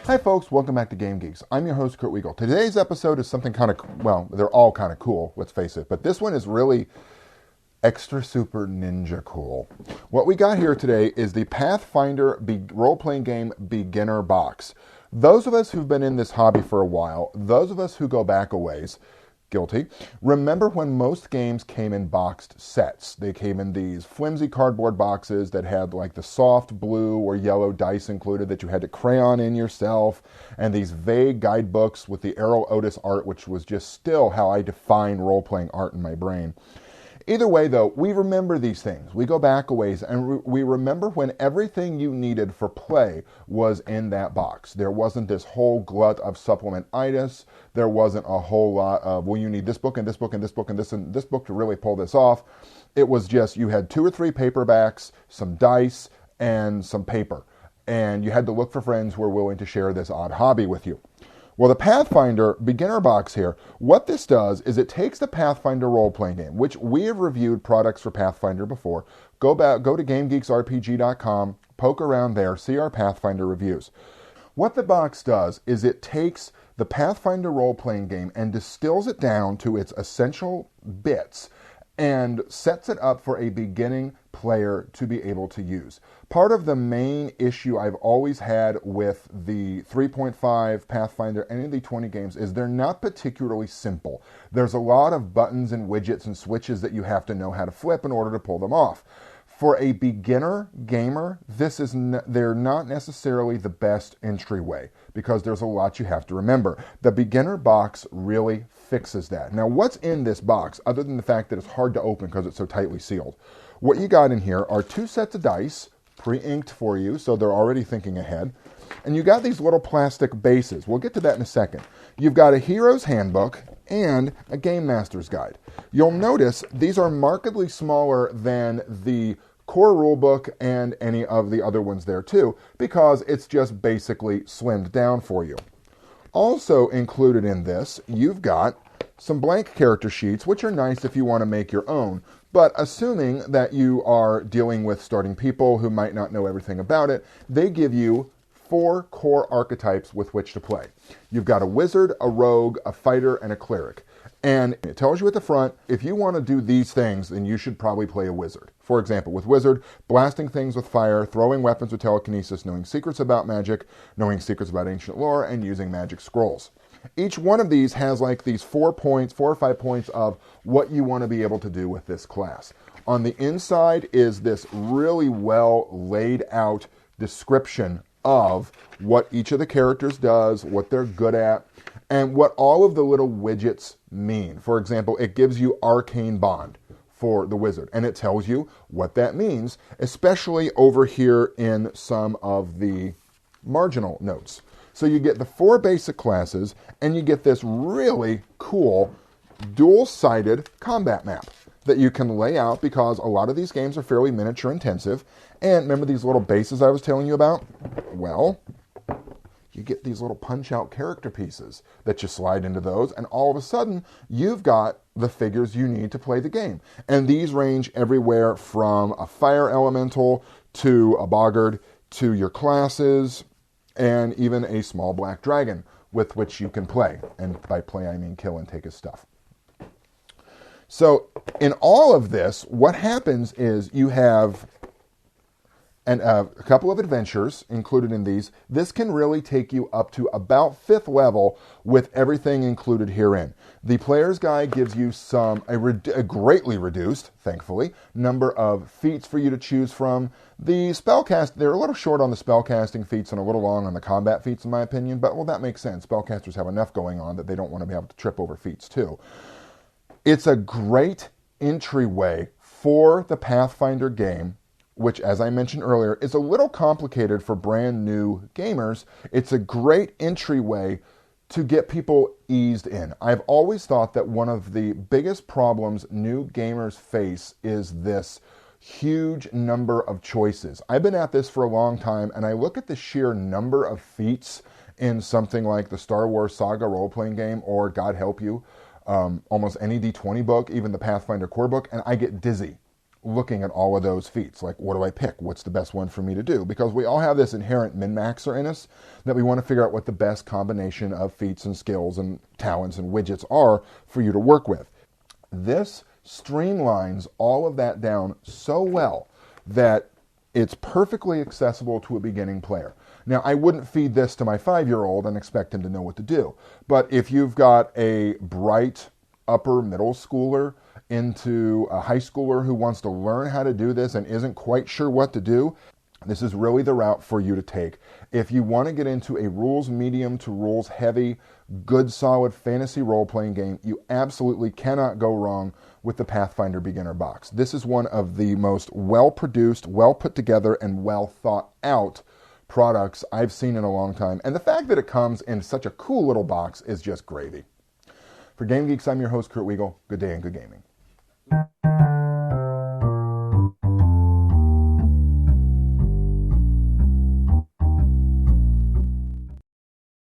Hi folks, welcome back to Game Geeks. I'm your host, Kurt Wiegel. Today's episode is something kind of, well, they're all kind of cool, let's face it, but this one is really extra super ninja cool. What we got here today is the Pathfinder Roleplaying Game Beginner Box. Those of us who've been in this hobby for a while, those of us who go back a ways, guilty, remember when most games came in boxed sets. They came in these flimsy cardboard boxes that had like the soft blue or yellow dice included that you had to crayon in yourself, and these vague guidebooks with the Errol Otis art, which was just still how I define role-playing art in my brain. Either way, though, we remember these things. We go back a ways, and we remember when everything you needed for play was in that box. There wasn't this whole glut of supplementitis. There wasn't a whole lot of, well, you need this book and this book and this book and this book to really pull this off. It was just, you had 2 or 3 paperbacks, some dice, and some paper. And you had to look for friends who were willing to share this odd hobby with you. Well, the Pathfinder Beginner Box here, what this does is it takes the Pathfinder role-playing game, which we have reviewed products for Pathfinder before. Go to GameGeeksRPG.com, poke around there, see our Pathfinder reviews. What the box does is it takes the Pathfinder role-playing game and distills it down to its essential bits and sets it up for a beginning player to be able to use. Part of the main issue I've always had with the 3.5 Pathfinder, any of the 20 games, is they're not particularly simple. There's a lot of buttons and widgets and switches that you have to know how to flip in order to pull them off. For a beginner gamer, they're not necessarily the best entryway because there's a lot you have to remember. The beginner box really fixes that. Now, what's in this box, other than the fact that it's hard to open because it's so tightly sealed? What you got in here are 2 sets of dice, pre-inked for you, so they're already thinking ahead. And you got these little plastic bases. We'll get to that in a second. You've got a hero's handbook and a game master's guide. You'll notice these are markedly smaller than the core rulebook and any of the other ones there too, because it's just basically slimmed down for you. Also included in this, you've got some blank character sheets, which are nice if you want to make your own, but assuming that you are dealing with starting people who might not know everything about it, they give you 4 core archetypes with which to play. You've got a wizard, a rogue, a fighter, and a cleric. And it tells you at the front, if you want to do these things, then you should probably play a wizard. For example, with wizard, blasting things with fire, throwing weapons with telekinesis, knowing secrets about magic, knowing secrets about ancient lore, and using magic scrolls. Each one of these has like these 4 or 5 points of what you want to be able to do with this class. On the inside is this really well laid out description of what each of the characters does, what they're good at, and what all of the little widgets mean. For example, it gives you Arcane Bond for the wizard, and it tells you what that means, especially over here in some of the marginal notes. So you get the 4 basic classes, and you get this really cool dual-sided combat map that you can lay out because a lot of these games are fairly miniature intensive. And remember these little bases I was telling you about? Well, you get these little punch-out character pieces that you slide into those, and all of a sudden, you've got the figures you need to play the game. And these range everywhere from a fire elemental to a boggart to your classes, and even a small black dragon with which you can play. And by play, I mean kill and take his stuff. So in all of this, what happens is you have a couple of adventures included in these. This can really take you up to about 5th level with everything included herein. The player's guide gives you a greatly reduced, thankfully, number of feats for you to choose from. The spellcast, they're a little short on the spellcasting feats and a little long on the combat feats, in my opinion, but well, that makes sense. Spellcasters have enough going on that they don't want to be able to trip over feats too. It's a great entryway for the Pathfinder game, which, as I mentioned earlier, is a little complicated for brand new gamers. It's a great entryway to get people eased in. I've always thought that one of the biggest problems new gamers face is this huge number of choices. I've been at this for a long time, and I look at the sheer number of feats in something like the Star Wars Saga role-playing game, or God help you, almost any D20 book, even the Pathfinder core book, and I get dizzy. looking at all of those feats. Like, what do I pick? What's the best one for me to do? Because we all have this inherent min-maxer in us that we want to figure out what the best combination of feats and skills and talents and widgets are for you to work with. This streamlines all of that down so well that it's perfectly accessible to a beginning player. Now, I wouldn't feed this to my 5-year-old and expect him to know what to do. But if you've got a bright upper middle schooler into a high schooler who wants to learn how to do this and isn't quite sure what to do, this is really the route for you to take. If you want to get into a rules medium to rules heavy, good solid fantasy role-playing game, you absolutely cannot go wrong with the Pathfinder Beginner Box. This is one of the most well-produced, well-put-together, and well-thought-out products I've seen in a long time. And the fact that it comes in such a cool little box is just gravy. For Game Geeks, I'm your host, Kurt Wiegel. Good day and good gaming.